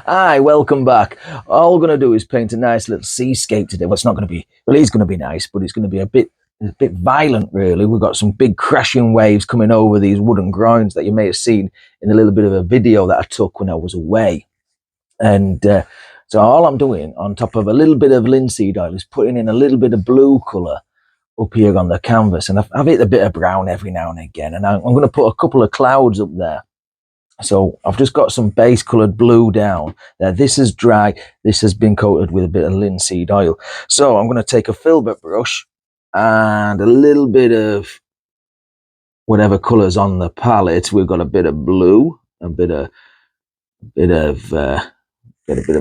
Hi, welcome back. All we're going to do is paint a nice little seascape today. Well, it's not going to be, well, it is going to be nice, but it's going to be a bit violent, really. We've got some big crashing waves coming over these wooden groins that you may have seen in a little bit of a video that I took when I was away. And so all I'm doing on top of a little bit of linseed oil is putting in a little bit of blue colour up here on the canvas. And I've hit a bit of brown every now and again. And I'm going to put a couple of clouds up there. So I've just got some base coloured blue down there. This is dry. This has been coated with a bit of linseed oil. So I'm going to take a filbert brush and a little bit of whatever colours on the palette. We've got a bit of blue, a bit of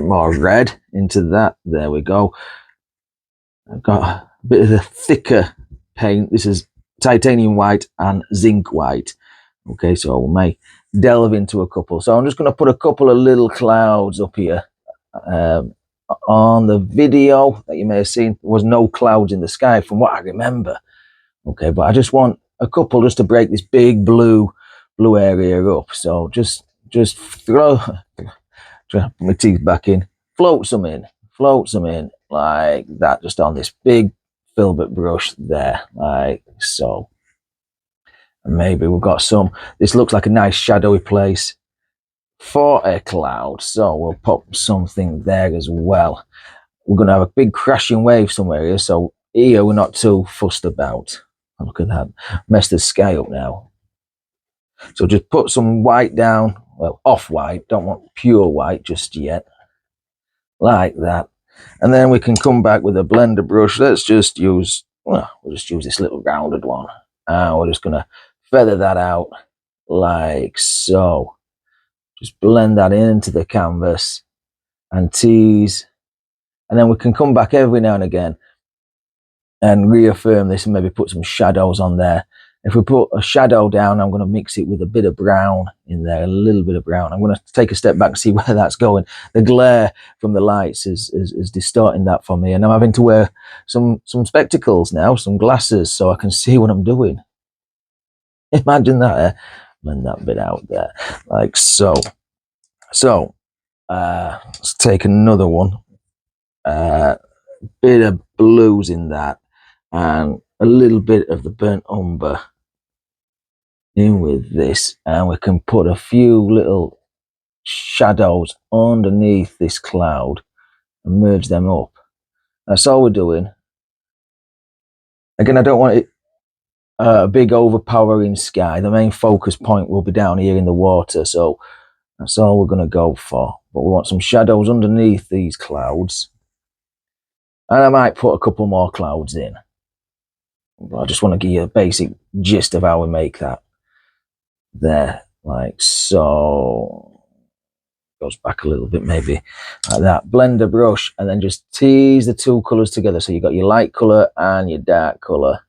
more red into that. There we go. I've got a bit of the thicker paint. This is titanium white and zinc white. Okay, so we may delve into a couple. So I'm just going to put a couple of little clouds up here. On the video that you may have seen, there was no clouds in the sky from what I remember. Okay, but I just want a couple just to break this big blue area up. So just throw, put my teeth back in, float some in like that, just on this big filbert brush there, like so. And maybe we've got some, this looks like a nice shadowy place for a cloud, so we'll pop something there as well. We're going to have a big crashing wave somewhere here, so here we're not too fussed about. Look at that, messed the sky up now. So just put some white down, well, off-white, don't want pure white just yet, like that. And then we can come back with a blender brush. Let's just use, well, we'll just use this little rounded one. And we're just going to feather that out like so. Just blend that into the canvas and tease. And then we can come back every now and again and reaffirm this and maybe put some shadows on there. If we put a shadow down, I'm going to mix it with a bit of brown in there, a little bit of brown. I'm going to take a step back and see where that's going. The glare from the lights is distorting that for me. And I'm having to wear some spectacles now, some glasses, so I can see what I'm doing. Imagine that, eh? Blend that bit out there, like so. So, let's take another one. Bit of blues in that, and a little bit of the burnt umber in with this, and we can put a few little shadows underneath this cloud and merge them up. That's all we're doing. Again, I don't want it a big overpowering sky. The main focus point will be down here in the water, so that's all we're going to go for. But we want some shadows underneath these clouds, and I might put a couple more clouds in, but I just want to give you a basic gist of how we make that there, like so. Goes back a little bit, maybe like that. Blender brush, and then just tease the two colors together, so you got your light color and your dark color,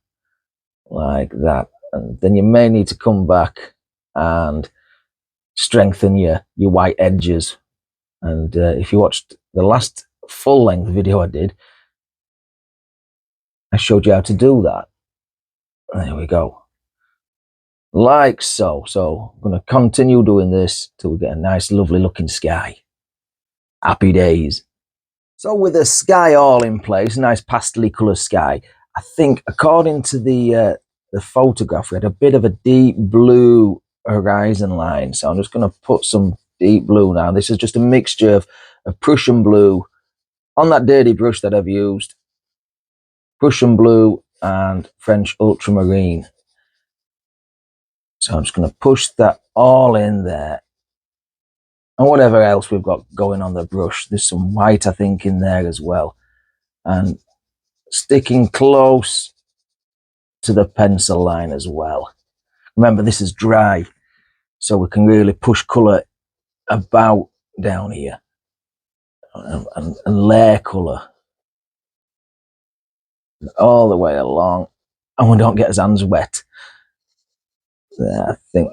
like that. And then you may need to come back and strengthen your white edges. And if you watched the last full length video I did, I showed you how to do that. There we go, like so. So I'm going to continue doing this till we get a nice lovely looking sky. Happy days. So with the sky all in place, nice pastel colour sky, I think according to the photograph, we had a bit of a deep blue horizon line. So I'm just going to put some deep blue now. This is just a mixture of Prussian blue on that dirty brush that I've used, Prussian blue and French ultramarine. So I'm just going to push that all in there. And whatever else we've got going on the brush, there's some white, I think, in there as well. And sticking close to the pencil line as well. Remember, this is dry, so we can really push colour about down here and layer colour all the way along, and we don't get his hands wet. There, I think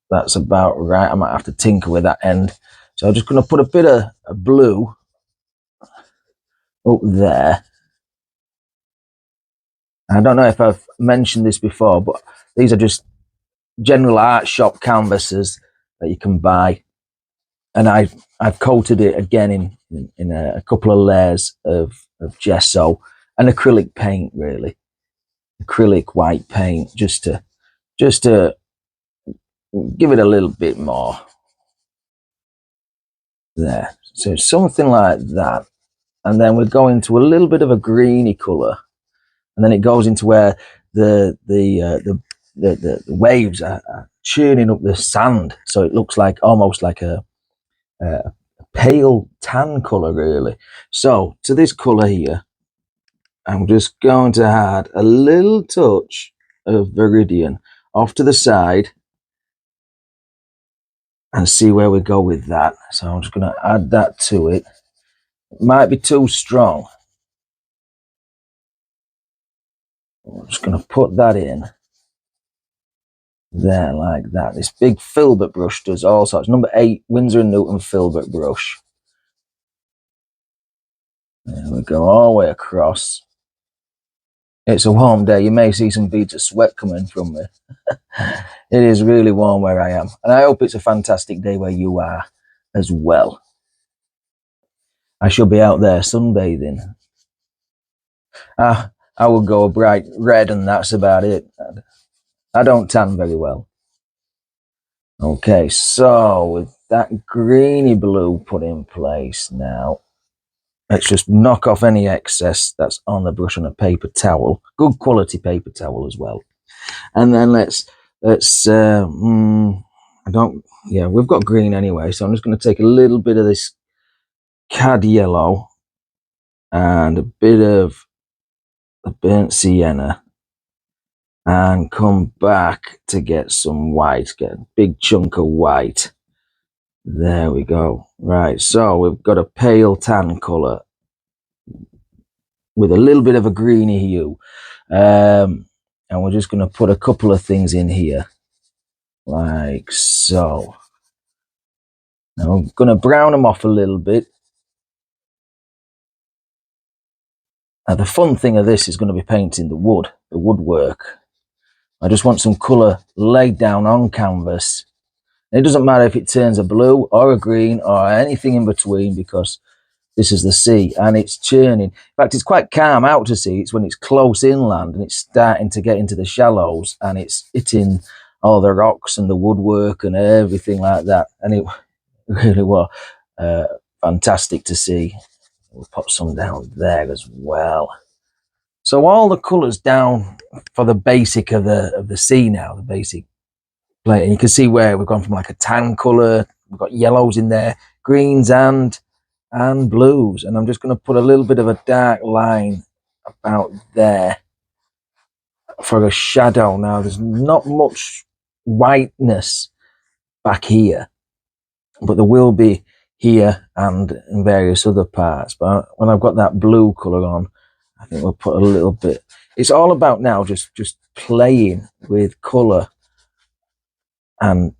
that's about right. I might have to tinker with that end. So I'm just going to put a bit of blue up there. I don't know if I've mentioned this before, but these are just general art shop canvases that you can buy. and I've coated it again in a couple of layers of gesso and acrylic paint, really acrylic white paint, just to give it a little bit more there. So something like that, and then we go into a little bit of a greeny color, and then it goes into where the waves are churning up the sand, so it looks like almost like a pale tan color, really. So to this color here, I'm just going to add a little touch of Viridian off to the side and see where we go with that. So I'm just going to add that to it. It might be too strong. I'm just going to put that in there like that. This big filbert brush does all sorts. Number 8 Winsor & Newton filbert brush. There we go, all the way across. It's a warm day. You may see some beads of sweat coming from me. It is really warm where I am, and I hope it's a fantastic day where you are as well. I shall be out there sunbathing. I will go a bright red, and that's about it. I don't tan very well. Okay, so with that greeny blue put in place now, let's just knock off any excess that's on the brush on a paper towel. Good quality paper towel as well. And then we've got green anyway, so I'm just going to take a little bit of this cad yellow and a bit of the burnt sienna and come back to get some white, get a big chunk of white. There we go. Right, so we've got a pale tan colour with a little bit of a greeny hue. And we're just going to put a couple of things in here, like so. Now I'm going to brown them off a little bit. Now the fun thing of this is going to be painting the woodwork. I just want some colour laid down on canvas. It doesn't matter if it turns a blue or a green or anything in between, because this is the sea and it's churning. In fact, it's quite calm out to sea. It's when it's close inland and it's starting to get into the shallows and it's hitting all the rocks and the woodwork and everything like that. And it really was fantastic to see. We'll pop some down there as well. So all the colours down for the basic of the sea now, the basic plate. And you can see where we've gone from like a tan colour, we've got yellows in there, greens and blues. And I'm just going to put a little bit of a dark line about there for a shadow. Now there's not much whiteness back here, but there will be here and in various other parts. But when I've got that blue colour on, I think we'll put a little bit. It's all about now just playing with colour, and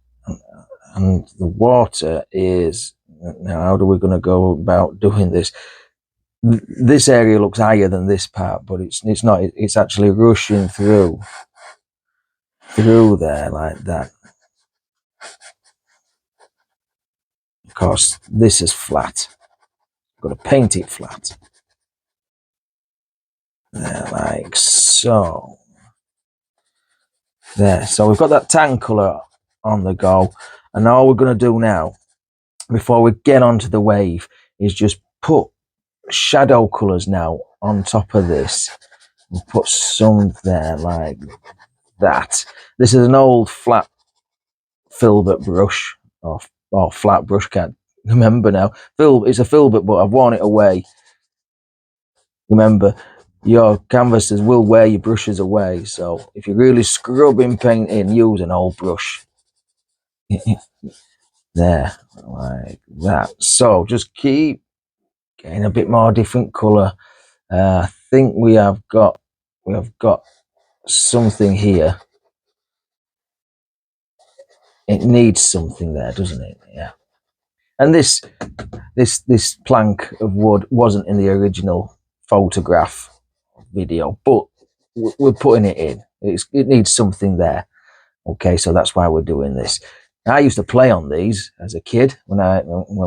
the water is. Now how are we going to go about doing this? This area looks higher than this part, but it's not. It's actually rushing through there like that. Of course, this is flat. I've got to paint it flat. There, like so. There. So we've got that tan colour on the go, and all we're going to do now, before we get onto the wave, is just put shadow colours now on top of this. We'll put some there like that. This is an old flat filbert brush, or flat brush, can't remember now. It's a filbert, but I've worn it away. Remember, your canvases will wear your brushes away, so if you're really scrubbing paint in, use an old brush. There, like that. So just keep getting a bit more different colour. I think we have got something here. It needs something there, doesn't it? Yeah. And this plank of wood wasn't in the original photograph video, but we're putting it in. It needs something there. Okay, so that's why we're doing this. I used to play on these as a kid when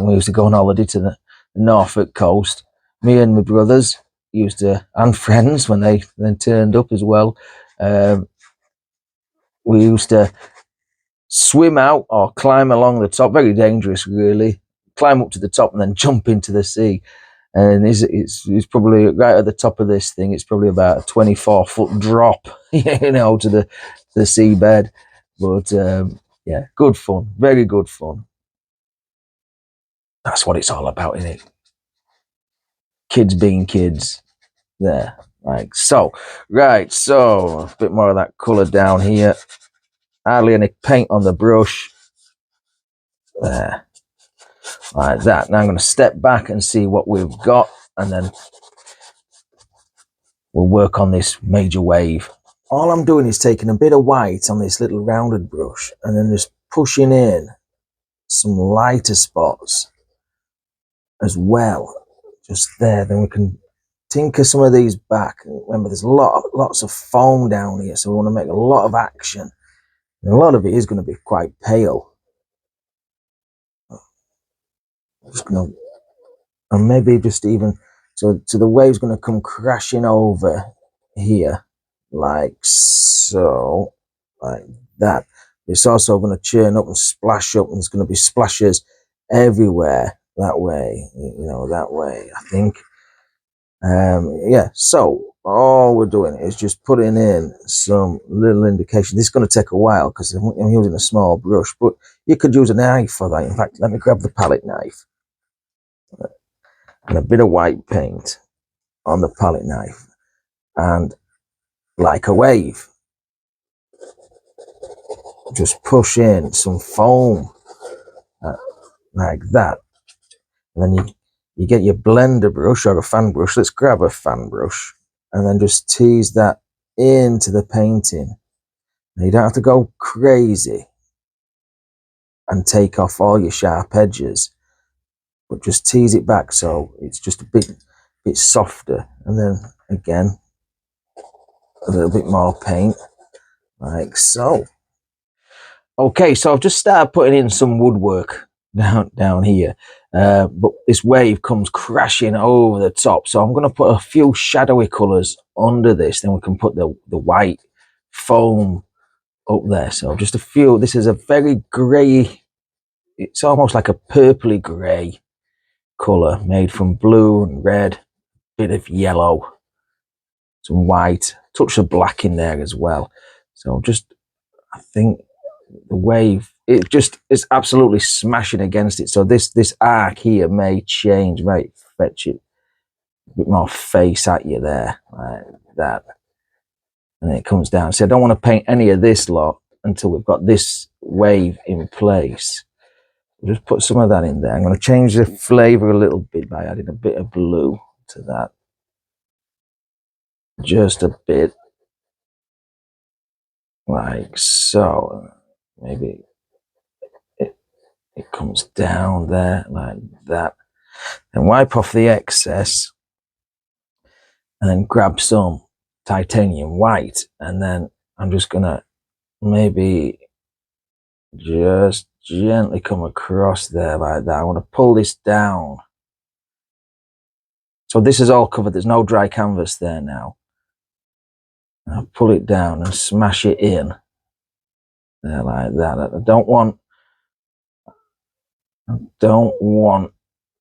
we used to go on holiday to the Norfolk coast. Me and my brothers used to, and friends when they then turned up as well. We used to swim out or climb along the top. Very dangerous, really. Climb up to the top and then jump into the sea. And it's probably right at the top of this thing. It's probably about a 24-foot drop, to the seabed. But yeah, good fun, very good fun. That's what it's all about, isn't it? Kids being kids. There, like so. Right, so a bit more of that colour down here. Hardly any paint on the brush. There, like that. Now I'm going to step back and see what we've got, and then we'll work on this major wave. All I'm doing is taking a bit of white on this little rounded brush and then just pushing in some lighter spots as well. Just there, then we can tinker some of these back. Remember, there's lots of foam down here, so we want to make a lot of action. And a lot of it is going to be quite pale. Just going to, and maybe just even, so the wave's going to come crashing over here, like so, like that. It's also going to churn up and splash up, and there's going to be splashes everywhere that way, that way, I think. Yeah, so all we're doing is just putting in some little indication. This is going to take a while because I'm using a small brush, but you could use a knife for that. In fact, let me grab the palette knife and a bit of white paint on the palette knife, and like a wave, just push in some foam like that. And then you get your blender brush or a fan brush. Let's grab a fan brush and then just tease that into the painting. Now, you don't have to go crazy and take off all your sharp edges, but just tease it back so it's just a bit softer. And then again, a little bit more paint, like so. Okay, so I've just started putting in some woodwork down here, but this wave comes crashing over the top, so I'm going to put a few shadowy colours under this. Then we can put the white foam up there. So just a few. This is a very grey, it's almost like a purpley grey colour made from blue and red, bit of yellow, some white, touch of black in there as well. So just, I think the wave, it just is absolutely smashing against it. So this arc here may change, might fetch it a bit more face at you there, like that. And then it comes down. So I don't want to paint any of this lot until we've got this wave in place. We'll just put some of that in there. I'm going to change the flavour a little bit by adding a bit of blue to that. Just a bit. Like so. Maybe it comes down there like that. And wipe off the excess. And then grab some titanium white. And then I'm just going to maybe just gently come across there like that. I want to pull this down. So this is all covered. There's no dry canvas there now. I'll pull it down and smash it in there like that. I don't want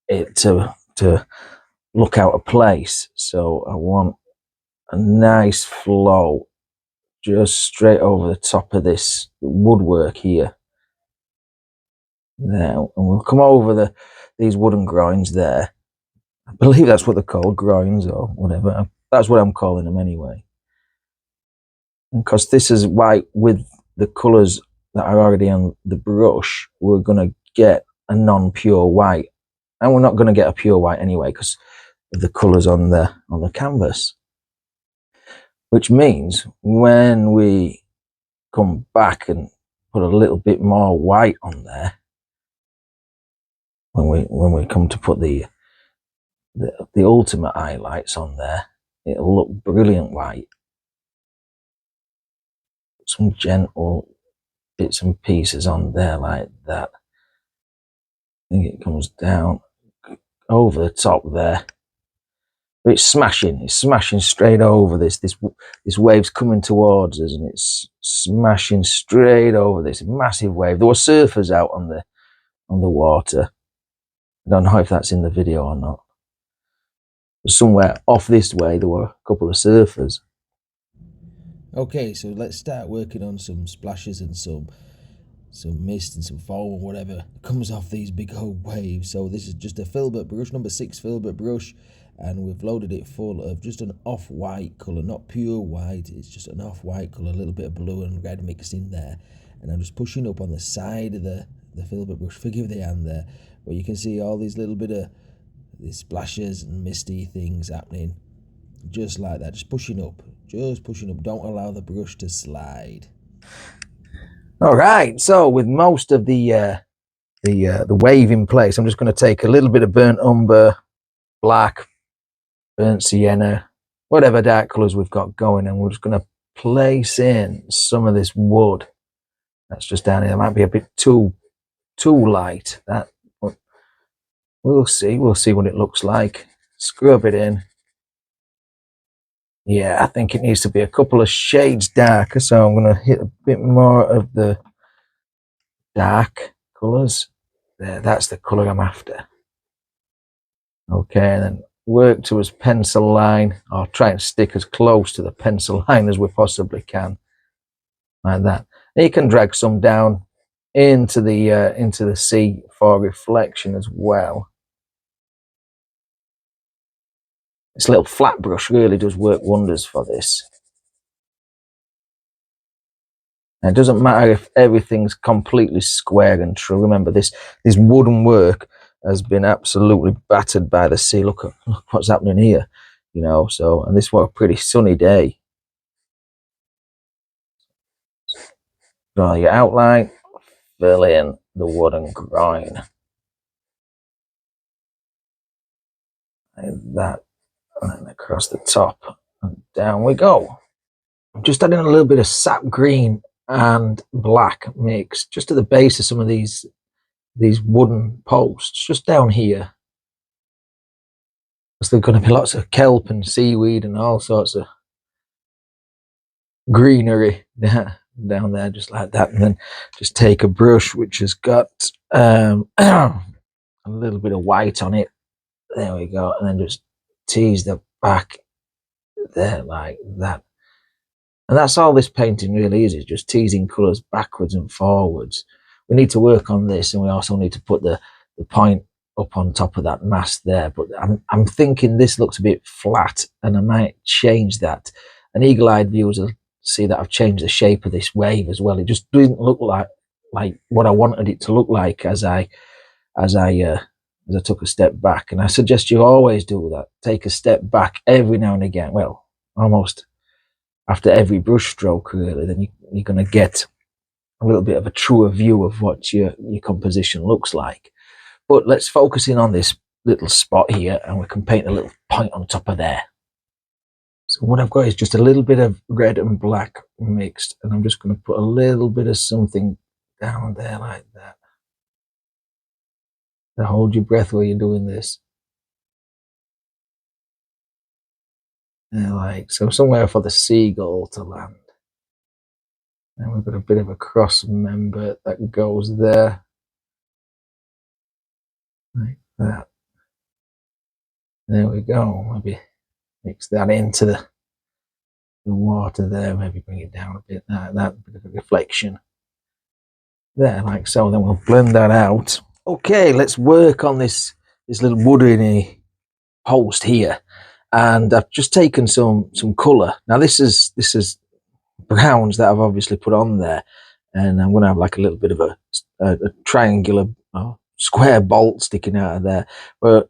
it to look out of place. So I want a nice flow just straight over the top of this woodwork here. There, and we'll come over these wooden groins there. I believe that's what they're called, groins or whatever. That's what I'm calling them anyway. Because this is white with the colours that are already on the brush, we're going to get a non-pure white. And we're not going to get a pure white anyway because of the colours on the canvas. Which means when we come back and put a little bit more white on there, when we come to put the ultimate highlights on there, it'll look brilliant white. Some gentle bits and pieces on there like that. I think it comes down over the top there. But it's smashing straight over this wave's coming towards us, and it's smashing straight over this massive wave. There were surfers out on the water. I don't know if that's in the video or not. But somewhere off this way there were a couple of surfers. Okay, so let's start working on some splashes and some mist and some foam or whatever comes off these big old waves. So this is just a filbert brush, number 6 filbert brush, and we've loaded it full of just an off-white colour, not pure white, it's just an off-white colour, a little bit of blue and red mixed in there. And I'm just pushing up on the side of the filbert brush, forgive the hand there, but you can see all these little bit of these splashes and misty things happening, just like that, just pushing up, don't allow the brush to slide. All right, so with most of the wave in place, I'm just going to take a little bit of burnt umber, black, burnt sienna, whatever dark colours we've got going, and we're just going to place in some of this wood that's just down here. It might be a bit too light, that, but we'll see what it looks like. Scrub it in. Yeah, I think it needs to be a couple of shades darker, so I'm going to hit a bit more of the dark colours. There, that's the colour I'm after. Okay, and then work towards pencil line, or try and stick as close to the pencil line as we possibly can, like that. And you can drag some down into the sea for reflection as well. This little flat brush really does work wonders for this. And it doesn't matter if everything's completely square and true. Remember, this wooden work has been absolutely battered by the sea. Look what's happening here, you know. So, and this was a pretty sunny day. Draw your outline, fill in the wooden groin, like that, and then across the top, and down we go. I'm just adding a little bit of sap green and black mix just to the base of some of these wooden posts, just down here. Because there's going to be lots of kelp and seaweed and all sorts of greenery down there, just like that. And then just take a brush which has got a little bit of white on it. There we go. And then just tease the back there like that. And that's all this painting really is just teasing colours backwards and forwards. We need to work on this, and we also need to put the point up on top of that mast there. But I'm thinking this looks a bit flat, and I might change that. And eagle-eyed viewers will see that I've changed the shape of this wave as well. It just didn't look like what I wanted it to look like as I took a step back. And I suggest you always do that. Take a step back every now and again. Well, almost after every brush stroke, really. Then you're going to get a little bit of a truer view of what your composition looks like. But let's focus in on this little spot here, and we can paint a little point on top of there. So what I've got is just a little bit of red and black mixed, and I'm just going to put a little bit of something down there like that. Now hold your breath while you're doing this. And like so, somewhere for the seagull to land. And we've got a bit of a cross member that goes there, like that. There we go. Maybe mix that into the water there. Maybe bring it down a bit. That bit of a reflection there, like so. Then we'll blend that out. Okay, let's work on this little wooden post here, and I've just taken some colour. Now this is browns that I've obviously put on there, and I'm going to have like a little bit of a triangular square bolt sticking out of there, but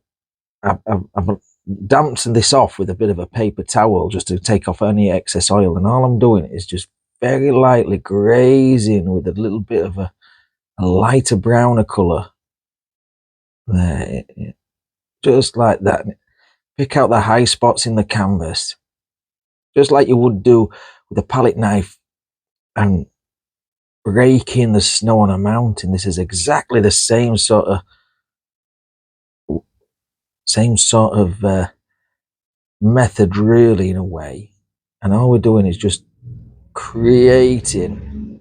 I've damped this off with a bit of a paper towel just to take off any excess oil, and all I'm doing is just very lightly grazing with a little bit of a lighter browner colour there, just like that. Pick out the high spots in the canvas, just like you would do with a palette knife, and breaking the snow on a mountain. This is exactly the same sort of method, really, in a way. And all we're doing is just creating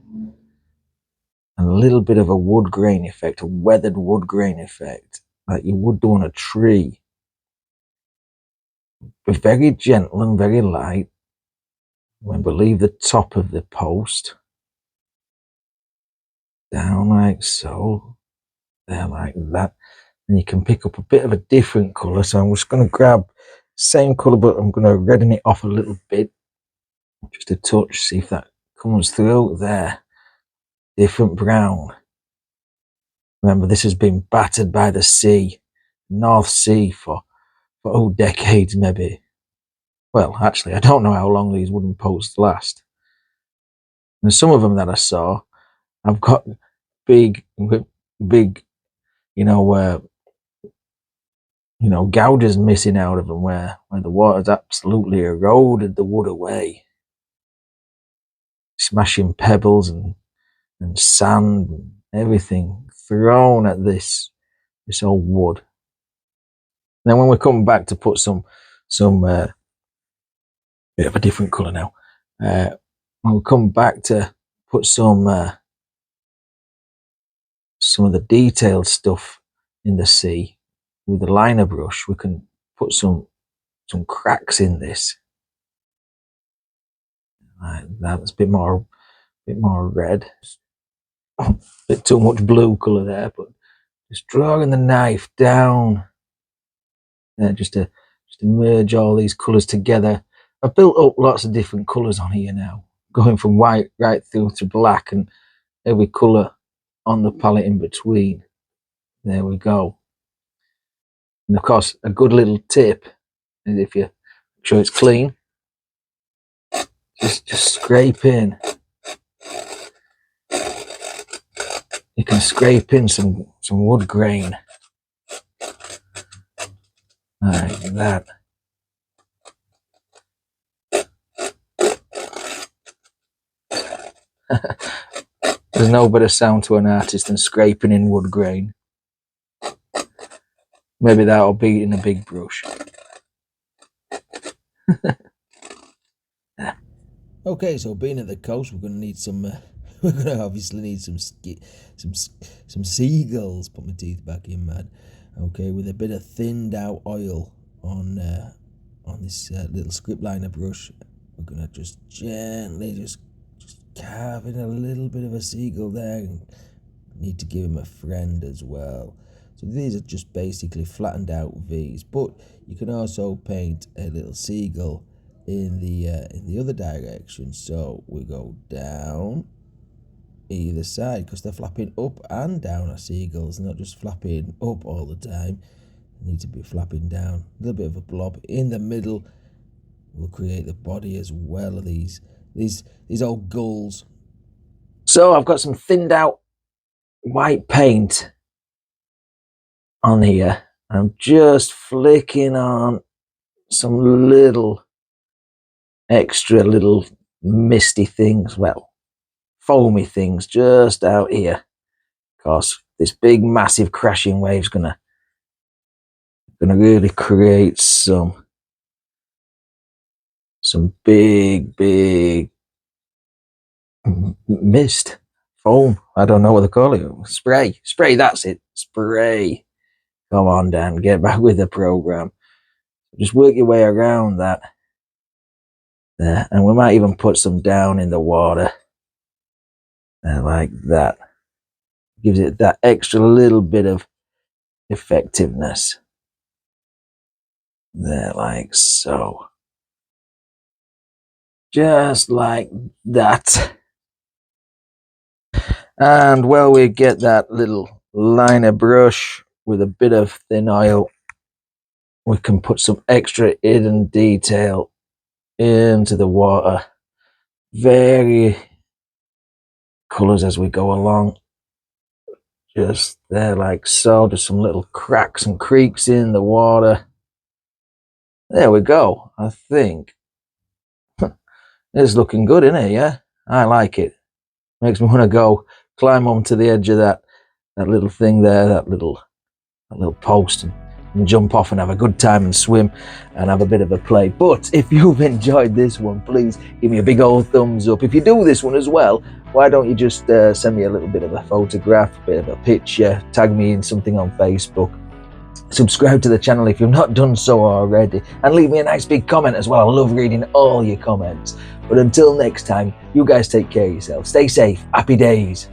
a little bit of a wood grain effect, a weathered wood grain effect, like you would do on a tree. But very gentle and very light. Remember, leave the top of the post down like so, there like that. And you can pick up a bit of a different colour. So I'm just going to grab same colour, but I'm going to redden it off a little bit, just a touch, see if that comes through there. Different brown. Remember, this has been battered by the sea, North Sea, for decades maybe. Well, actually, I don't know how long these wooden posts last. And some of them that I saw, I've got big, gouges missing out of them where the water's absolutely eroded the wood away, smashing pebbles and sand and everything thrown at this old wood. Then when we come back to put some bit of a different colour now, when we come back to put some of the detailed stuff in the sea with the liner brush, we can put some cracks in this. That's a bit more red. A bit too much blue colour there, but just drawing the knife down there just to merge all these colours together. I've built up lots of different colours on here now, going from white right through to black and every colour on the palette in between. There we go. And of course, a good little tip is, if you make sure it's clean, just scrape in. You can scrape in some wood grain like that. There's no better sound to an artist than scraping in wood grain. Maybe that'll be in a big brush. Okay, so being at the coast, we're going to need some. We're going to obviously need some seagulls. Put my teeth back in, man. Okay, with a bit of thinned out oil on this little script liner brush, we're going to just gently just carve in a little bit of a seagull there. And need to give him a friend as well. So these are just basically flattened out V's, but you can also paint a little seagull in the other direction. So we go down either side, because they're flapping up and down are seagulls, not just flapping up all the time. They need to be flapping down. A little bit of a blob in the middle will create the body as well of these old gulls. So I've got some thinned out white paint on here. I'm just flicking on some little extra little misty things, well, foamy things just out here, because this big massive crashing wave's gonna really create some big mist, foam, I don't know what they call it, spray, that's it, spray. Come on, Dan, get back with the program. Just work your way around that there, and we might even put some down in the water there, like that. Gives it that extra little bit of effectiveness there, like so. Just like that. And while we get that little liner brush with a bit of thin oil, we can put some extra hidden detail into the water. Vary colours as we go along. Just there, like so. Just some little cracks and creaks in the water. There we go. I think it's looking good, isn't it? Yeah, I like it. Makes me want to go climb onto the edge of that little thing there, that little post, and jump off and have a good time and swim and have a bit of a play. But if you've enjoyed this one, please give me a big old thumbs up. If you do this one as well, why don't you just send me a little bit of a photograph, a bit of a picture, tag me in something on Facebook, subscribe to the channel if you've not done so already, and leave me a nice big comment as well. I love reading all your comments. But until next time, you guys take care of yourselves. Stay safe. Happy days.